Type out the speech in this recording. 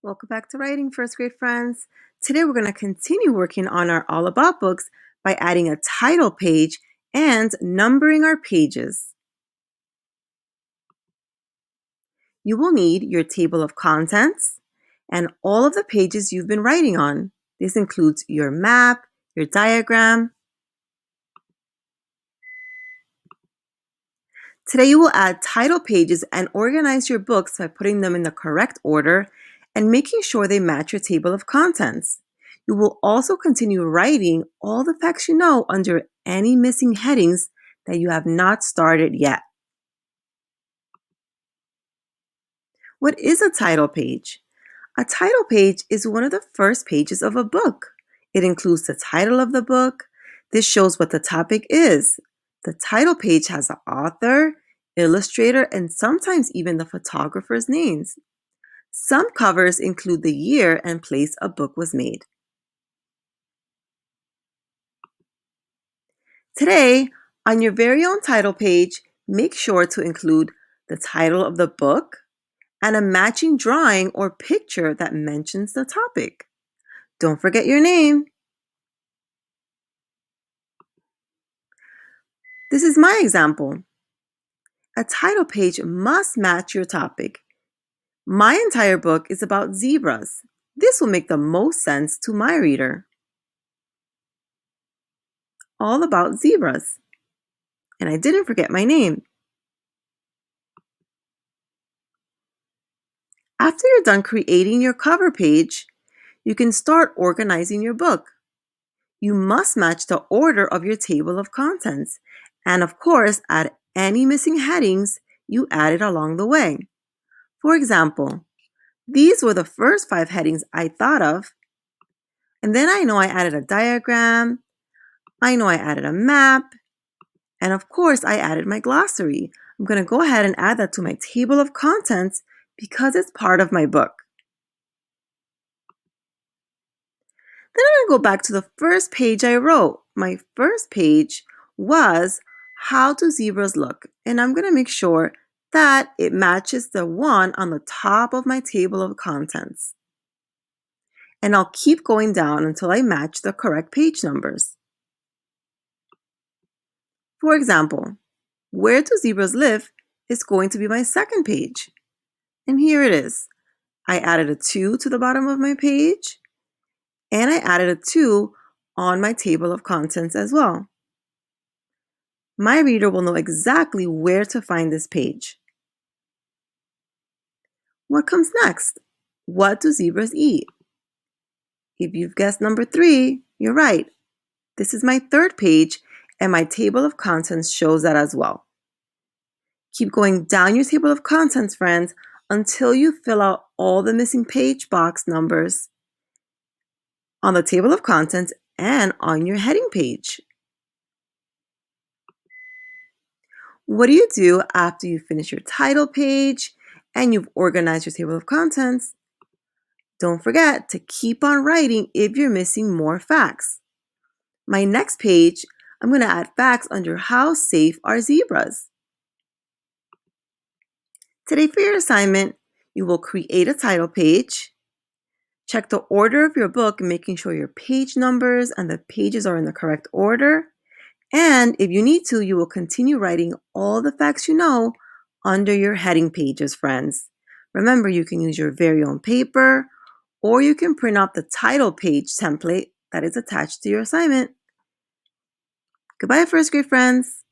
Welcome back to Writing, first grade friends. Today we're going to continue working on our All About books by adding a title page and numbering our pages. You will need your table of contents and all of the pages you've been writing on. This includes your map, your diagram. Today you will add title pages and organize your books by putting them in the correct order and making sure they match your table of contents. You will also continue writing all the facts you know under any missing headings that you have not started yet. What is a title page? A title page is one of the first pages of a book. It includes the title of the book. This shows what the topic is. The title page has the author, illustrator, and sometimes even the photographer's names. Some covers include the year and place a book was made. Today, on your very own title page, make sure to include the title of the book and a matching drawing or picture that mentions the topic. Don't forget your name. This is my example. A title page must match your topic. My entire book is about zebras. This will make the most sense to my reader. All about zebras. And I didn't forget my name. After you're done creating your cover page, you can start organizing your book. You must match the order of your table of contents, and of course, add any missing headings you added along the way. For example, these were the first 5 headings I thought of, and then I know I added a diagram, I know I added a map, and of course, I added my glossary. I'm going to go ahead and add that to my table of contents because it's part of my book. Then I'm going to go back to the first page I wrote. My first page was How do zebras look? And I'm going to make sure that it matches the one on the top of my table of contents. And I'll keep going down until I match the correct page numbers. For example, Where do zebras live is going to be my second page. And here it is. I added a 2 to the bottom of my page, and I added a 2 on my table of contents as well. My reader will know exactly where to find this page. What comes next? What do zebras eat? If you've guessed number 3, you're right. This is my third page, and my table of contents shows that as well. Keep going down your table of contents, friends, until you fill out all the missing page box numbers on the table of contents and on your heading page. What do you do after you finish your title page and you've organized your table of contents? Don't forget to keep on writing if you're missing more facts. My next page, I'm going to add facts under How safe are zebras? Today for your assignment, you will create a title page, check the order of your book, making sure your page numbers and the pages are in the correct order, and if you need to, you will continue writing all the facts you know under your heading pages, friends. Remember, you can use your very own paper, or you can print out the title page template that is attached to your assignment. Goodbye, first grade friends.